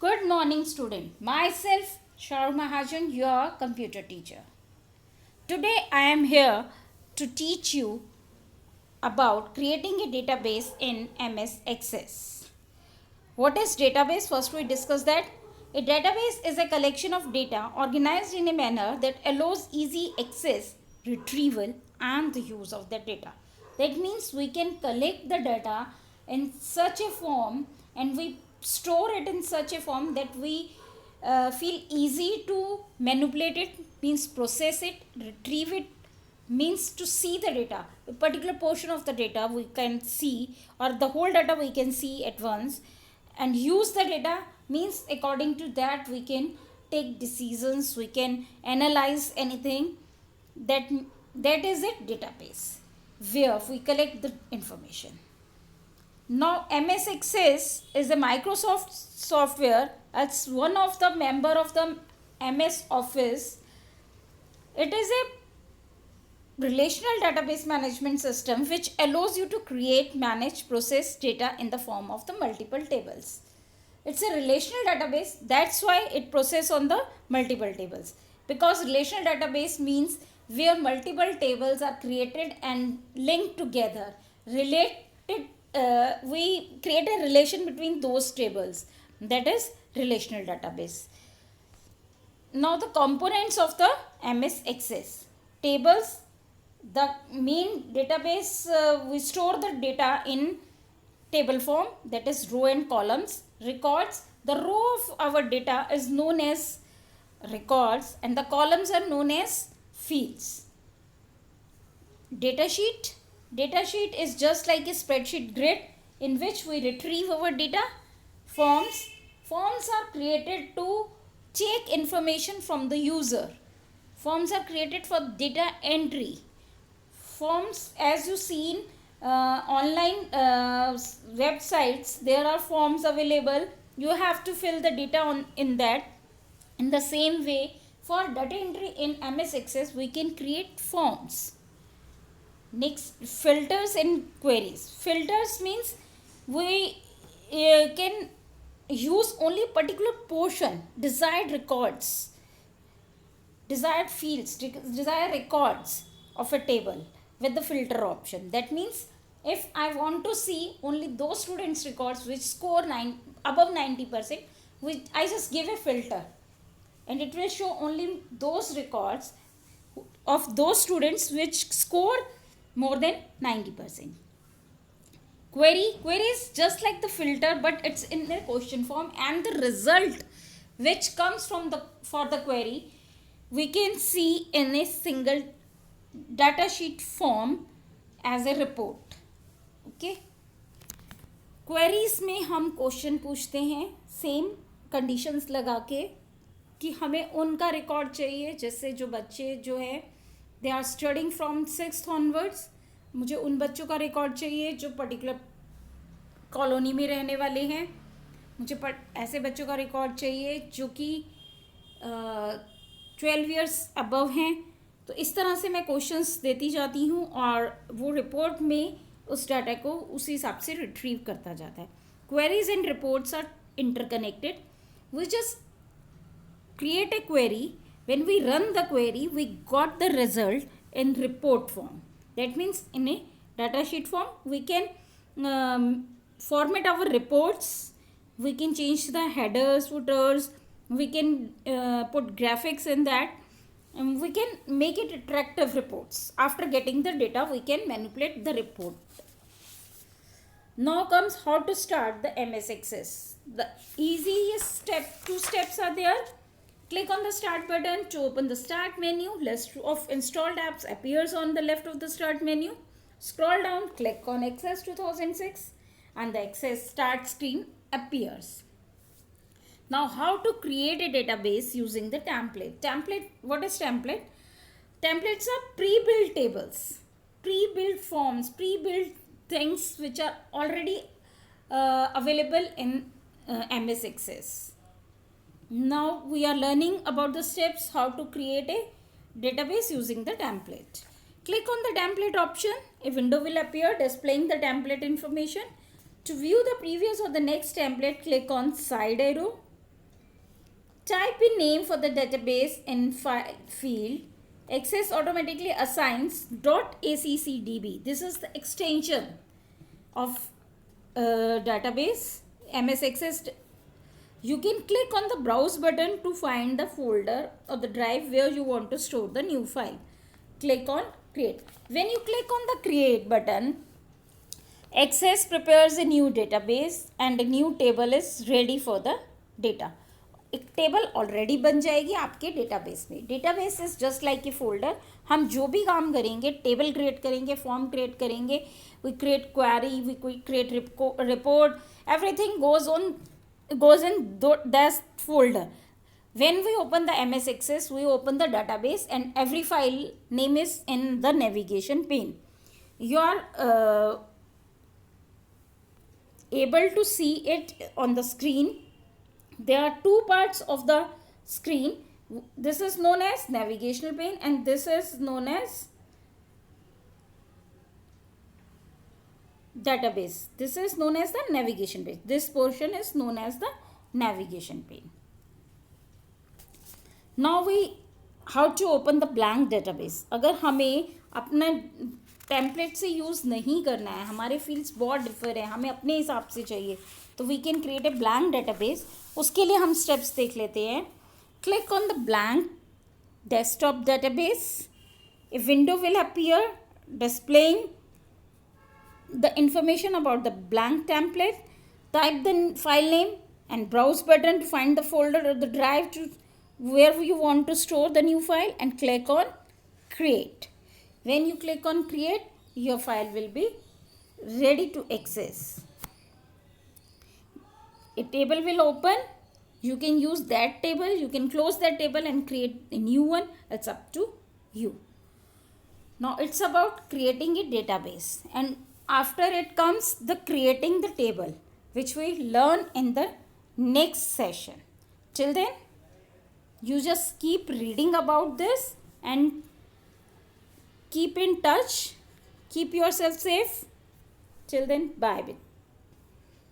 Good morning, student. Myself, Sharu Mahajan, your computer teacher. Today, I am here to teach you about creating a database in MS Access. What is database? First, we discuss that. A database is a collection of data organized in a manner that allows easy access, retrieval, and the use of that data. That means we can collect the data in such a form and we store it in such a form that we feel easy to manipulate it, means process it, retrieve it, means to see the data. A particular portion of the data we can see, or the whole data we can see at once, and use the data means according to that we can take decisions, we can analyze anything. That is a database where we collect the information. Now MS Access is a Microsoft software. It's one of the member of the MS Office. It is a relational database management system which allows you to create, manage, process data in the form of the multiple tables. It's a relational database, that's why it process on the multiple tables, because relational database means where multiple tables are created and linked together, related. We create a relation between those tables, that is relational database. Now the components of the MS Access. Tables, the main database, we store the data in table form, that is row and columns. Records, the row of our data is known as records and the columns are known as fields. Datasheet, datasheet is just like a spreadsheet grid in which we retrieve our data. Forms, forms are created to take information from the user. Forms are created for data entry. Forms, as you seen online websites, there are forms available. You have to fill the data on in that. In the same way, for data entry in MS Access, we can create forms. Next, filters and queries. Filters means we can use only particular portion, desired records, desired fields, desired records of a table with the filter option. That means if I want to see only those students records which score above 90%, which I just give a filter and it will show only those records of those students which score more than 90%. Query is just like the filter, but it's in a question form, and the result which comes from the for the query we can see in a single data sheet form as a report. Okay, queries में हम question पूछते हैं same conditions लगा के कि हमें उनका record चाहिए, जैसे जो बच्चे जो है they are studying from 6th onwards, मुझे उन बच्चों का रिकॉर्ड चाहिए जो पर्टिकुलर कॉलोनी में रहने वाले हैं, मुझे ऐसे बच्चों का रिकॉर्ड चाहिए जो कि 12 ईयर्स अबव हैं. तो इस तरह से मैं क्वेश्चंस देती जाती हूँ और वो रिपोर्ट में उस डाटा को उसी हिसाब से रिट्रीव करता जाता है. Queries and reports are interconnected. We just create a query. When we run the query, we got the result in report form. That means in a data sheet form we can format our reports, we can change the headers, footers, we can put graphics in that, and we can make it attractive reports. After getting the data we can manipulate the report. Now comes how to start the MS Access. The easiest two steps are there. Click on the start button to open the start menu. List of installed apps appears on the left of the start menu. Scroll down, click on Access 2006 and the Access start screen appears. Now how to create a database using the template. What is template? Templates are pre-built tables, pre-built forms, pre-built things which are already available in MS Access. Now we are learning about the steps how to create a database using the template. Click on the template option. A window will appear displaying the template information. To view the previous or the next template, click on side arrow. Type in name for the database in file field. Access automatically assigns .accdb. This is the extension of database MS Access. You can click on the browse button to find the folder or the drive where you want to store the new file. Click on create. When you click on the create button, Access prepares a new database and a new table is ready for the data. एक table already बन जाएगी आपके database में. Database is just like a folder. हम जो भी काम करेंगे, टेबल क्रिएट करेंगे, फॉर्म क्रिएट करेंगे, we create query, we create report, everything goes in that folder. When we open the MS Access, we open the database and every file name is in the navigation pane. You are able to see it on the screen. There are two parts of the screen. This is known as navigational pane and this is known as database. This is known as the navigation pane. This portion is known as the navigation pane. Now how to open the blank database. अगर हमें अपना template से use नहीं करना है, हमारे fields बहुत differ है, हमें अपने हिसाब से चाहिए, तो we can create a blank database. उसके लिए हम स्टेप्स देख लेते हैं. Click on the blank desktop database. A window will appear displaying the information about the blank template. Type the file name and browse button to find the folder or the drive to where you want to store the new file and click on create. When you click on create, your file will be ready to access. A table will open. You can use that table, you can close that table and create a new one. It's up to you. Now it's about creating a database, and after it comes the creating the table, which we learn in the next session. Till then, you just keep reading about this and keep in touch. Keep yourself safe. Till then, bye.